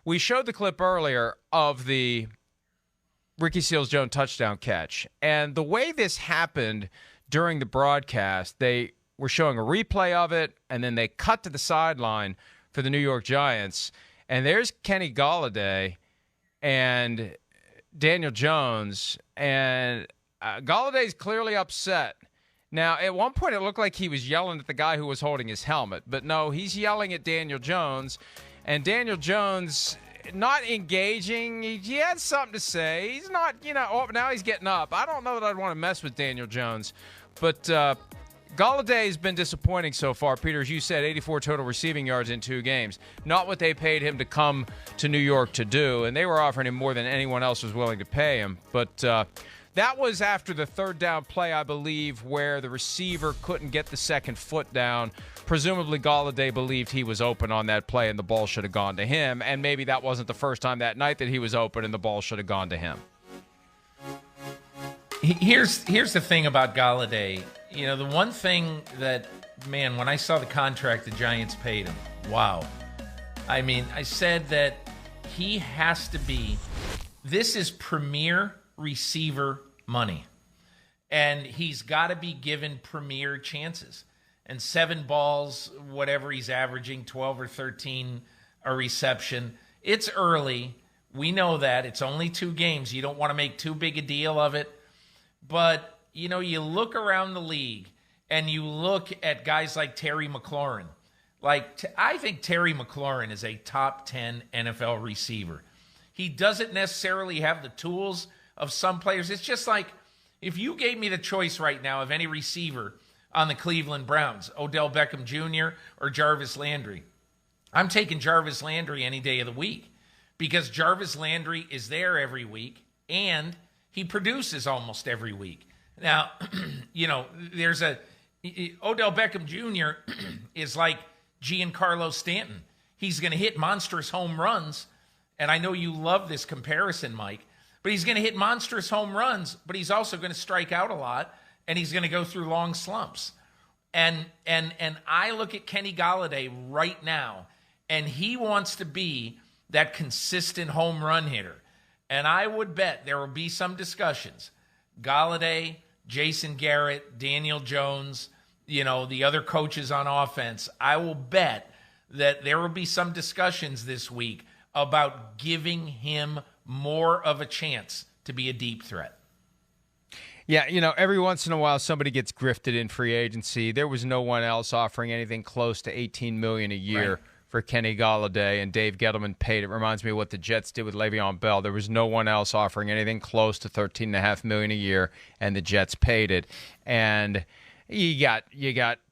We showed the clip earlier of the Ricky Seals-Jones touchdown catch. And the way this happened during the broadcast, they were showing a replay of it, and then they cut to the sideline for the New York Giants. And there's Kenny Golladay and Daniel Jones. And Galladay's clearly upset. Now, at one point, it looked like he was yelling at the guy who was holding his helmet. But no, he's yelling at Daniel Jones. And Daniel Jones not engaging. He had something to say. He's not, now he's getting up. I don't know that I'd want to mess with Daniel Jones. But Golladay has been disappointing so far. Peter, as you said, 84 total receiving yards in 2 games. Not what they paid him to come to New York to do. And they were offering him more than anyone else was willing to pay him. But that was after the third down play, I believe, where the receiver couldn't get the second foot down. Presumably, Golladay believed he was open on that play and the ball should have gone to him. And maybe that wasn't the first time that night that he was open and the ball should have gone to him. Here's the thing about Golladay. The one thing that, man, when I saw the contract the Giants paid him, wow. I mean, I said that he has to be, this is premier receiver money. And he's got to be given premier chances. And 7 balls, whatever he's averaging, 12 or 13 a reception. It's early. We know that. It's only 2 games. You don't want to make too big a deal of it. But, you look around the league and you look at guys like Terry McLaurin. I think Terry McLaurin is a top 10 NFL receiver. He doesn't necessarily have the tools of some players. It's just like if you gave me the choice right now of any receiver on the Cleveland Browns, Odell Beckham Jr. or Jarvis Landry, I'm taking Jarvis Landry any day of the week because Jarvis Landry is there every week and he produces almost every week. Now, there's Odell Beckham Jr. is like Giancarlo Stanton. He's going to hit monstrous home runs, and I know you love this comparison, Mike, but he's going to hit monstrous home runs, but he's also going to strike out a lot, and he's going to go through long slumps. And I look at Kenny Golladay right now, and he wants to be that consistent home run hitter. And I would bet there will be some discussions. Golladay, Jason Garrett, Daniel Jones, the other coaches on offense. I will bet that there will be some discussions this week about giving him more of a chance to be a deep threat. Yeah, every once in a while somebody gets grifted in free agency. There was no one else offering anything close to $18 million a year. Right. For Kenny Golladay, and Dave Gettleman paid. It reminds me of what the Jets did with Le'Veon Bell. There was no one else offering anything close to $13.5 million a year, and the Jets paid it. And you got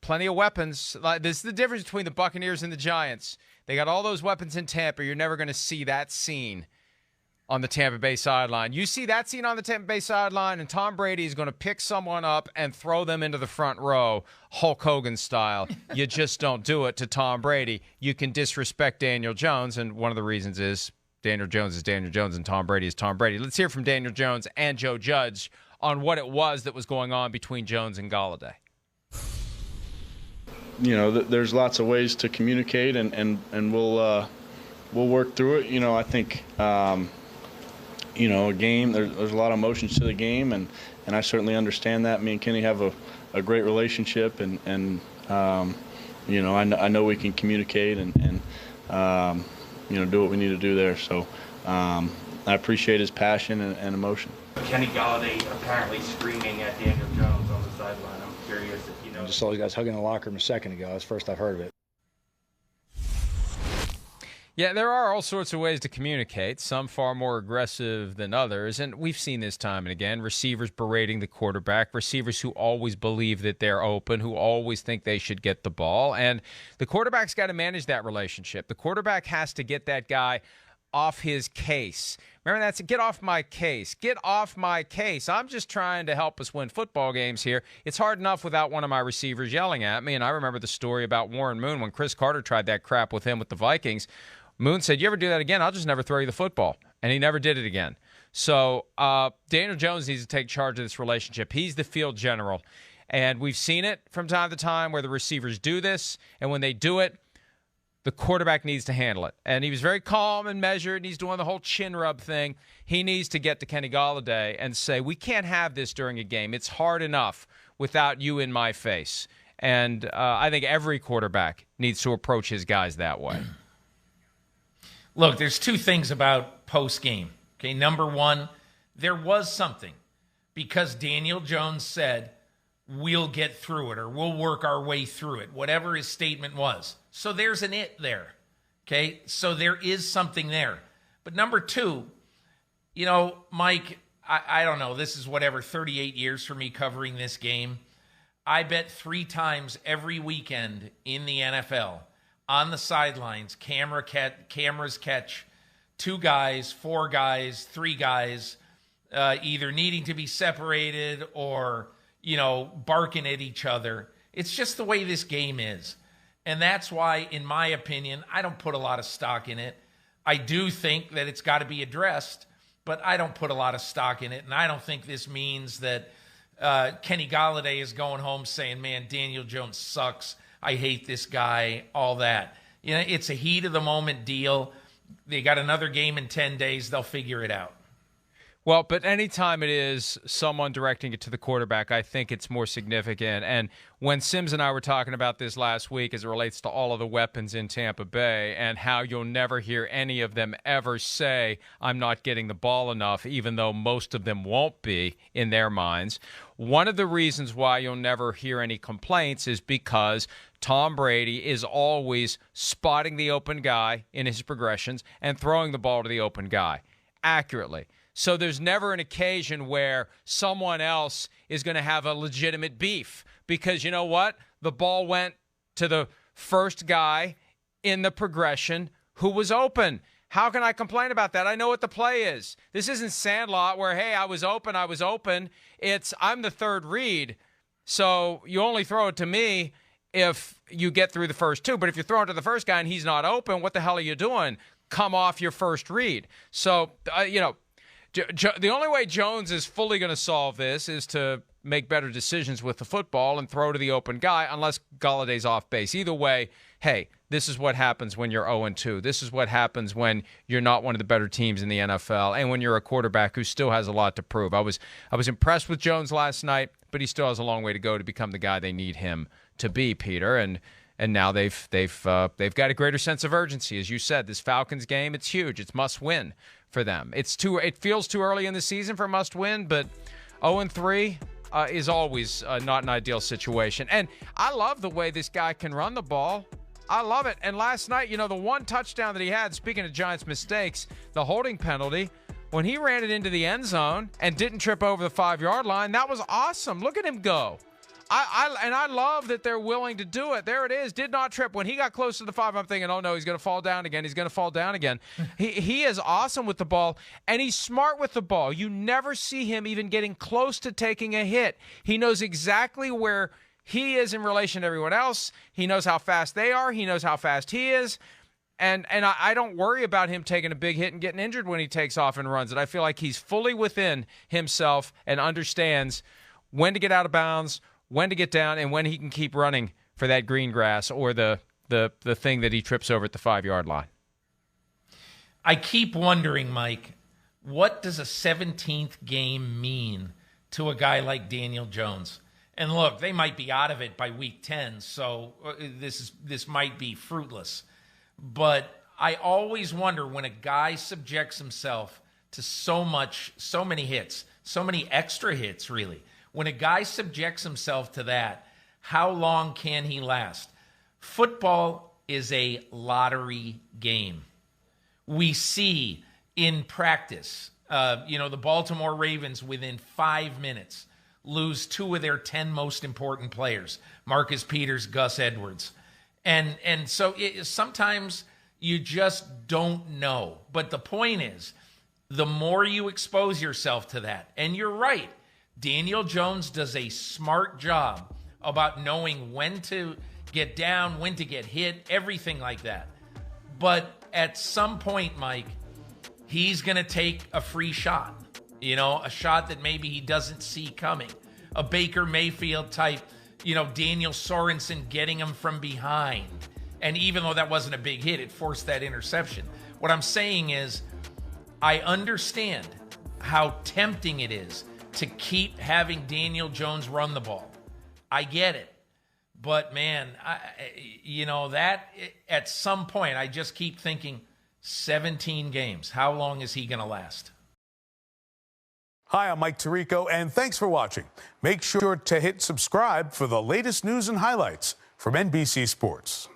plenty of weapons. This is the difference between the Buccaneers and the Giants. They got all those weapons in Tampa. You're never going to see that scene on the Tampa Bay sideline. You see that scene on the Tampa Bay sideline, and Tom Brady is going to pick someone up and throw them into the front row, Hulk Hogan style. You just don't do it to Tom Brady. You can disrespect Daniel Jones, and one of the reasons is Daniel Jones is Daniel Jones and Tom Brady is Tom Brady. Let's hear from Daniel Jones and Joe Judge on what it was that was going on between Jones and Golladay. There's lots of ways to communicate, and we'll work through it. I think a game, there's a lot of emotions to the game, and I certainly understand that. Me and Kenny have a great relationship, and I know we can communicate and do what we need to do there. So I appreciate his passion and emotion. Kenny Golladay apparently screaming at Daniel Jones on the sideline. I'm curious if you know. I just saw you guys hugging in the locker room a second ago. That's the first I've heard of it. Yeah, there are all sorts of ways to communicate, some far more aggressive than others, and we've seen this time and again, receivers berating the quarterback, receivers who always believe that they're open, who always think they should get the ball, and the quarterback's got to manage that relationship. The quarterback has to get that guy off his case. Remember that? Get off my case. Get off my case. I'm just trying to help us win football games here. It's hard enough without one of my receivers yelling at me, and I remember the story about Warren Moon when Chris Carter tried that crap with him with the Vikings. Moon said, "You ever do that again, I'll just never throw you the football." And he never did it again. So Daniel Jones needs to take charge of this relationship. He's the field general. And we've seen it from time to time where the receivers do this. And when they do it, the quarterback needs to handle it. And he was very calm and measured, and he's doing the whole chin rub thing. He needs to get to Kenny Golladay and say, we can't have this during a game. It's hard enough without you in my face. And I think every quarterback needs to approach his guys that way. Look, there's two things about post-game. Okay, number one, there was something because Daniel Jones said, we'll get through it or we'll work our way through it, whatever his statement was. So there's an it there, okay? So there is something there. But number two, you know, Mike, I don't know, this is 38 years for me covering this game. I bet 3 times every weekend in the NFL on the sidelines, cameras catch 2 guys, 4 guys, 3 guys, either needing to be separated or, you know, barking at each other. It's just the way this game is. And that's why, in my opinion, I don't put a lot of stock in it. I do think that it's got to be addressed, but I don't put a lot of stock in it. And I don't think this means that Kenny Golladay is going home saying, man, Daniel Jones sucks. I hate this guy, all that. You know, it's a heat of the moment deal. They got another game in 10 days. They'll figure it out. Well, but anytime it is someone directing it to the quarterback, I think it's more significant. And when Sims and I were talking about this last week as it relates to all of the weapons in Tampa Bay and how you'll never hear any of them ever say, I'm not getting the ball enough, even though most of them won't be in their minds, one of the reasons why you'll never hear any complaints is because Tom Brady is always spotting the open guy in his progressions and throwing the ball to the open guy accurately. So there's never an occasion where someone else is going to have a legitimate beef because you know what? The ball went to the first guy in the progression who was open. How can I complain about that? I know what the play is. This isn't Sandlot where, hey, I was open. It's I'm the third read, so you only throw it to me if you get through the first 2. But if you're throwing to the first guy and he's not open, what the hell are you doing? Come off your first read. So, the only way Jones is fully going to solve this is to make better decisions with the football and throw to the open guy unless Galladay's off base. Either way, hey, this is what happens when you're 0-2. This is what happens when you're not one of the better teams in the NFL and when you're a quarterback who still has a lot to prove. I was impressed with Jones last night, but he still has a long way to go to become the guy they need him to be, Peter. And now they've got a greater sense of urgency. As you said, this Falcons game, it's huge. It's must win for them. It feels too early in the season for must win, but 0-3 is always not an ideal situation. And I love the way this guy can run the ball. I love it. And last night, the one touchdown that he had, speaking of Giants mistakes, the holding penalty, when he ran it into the end zone and didn't trip over the 5-yard line, that was awesome. Look at him go. I love that they're willing to do it. There it is. Did not trip. When he got close to the 5, I'm thinking, oh, no, he's going to fall down again. He's going to fall down again. He is awesome with the ball, and he's smart with the ball. You never see him even getting close to taking a hit. He knows exactly where he is in relation to everyone else. He knows how fast they are. He knows how fast he is. And I don't worry about him taking a big hit and getting injured when he takes off and runs it. I feel like he's fully within himself and understands when to get out of bounds, when to get down, and when he can keep running for that green grass or the thing that he trips over at the 5-yard line. I keep wondering, Mike, what does a 17th game mean to a guy like Daniel Jones? And look, they might be out of it by week 10, so this might be fruitless. But I always wonder when a guy subjects himself to so many hits, so many extra hits, really. When a guy subjects himself to that, how long can he last? Football is a lottery game. We see in practice, the Baltimore Ravens within 5 minutes lose 2 of their 10 most important players, Marcus Peters, Gus Edwards. And so sometimes you just don't know. But the point is, the more you expose yourself to that, and you're right, Daniel Jones does a smart job about knowing when to get down, when to get hit, everything like that. But at some point, Mike, he's going to take a free shot, a shot that maybe he doesn't see coming. A Baker Mayfield type, Daniel Sorensen getting him from behind And even though that wasn't a big hit, it forced that interception. What I'm saying is, I understand how tempting it is to keep having Daniel Jones run the ball. I get it. But, man, that at some point, I just keep thinking 17 games. How long is he going to last? Hi, I'm Mike Tirico, and thanks for watching. Make sure to hit subscribe for the latest news and highlights from NBC Sports.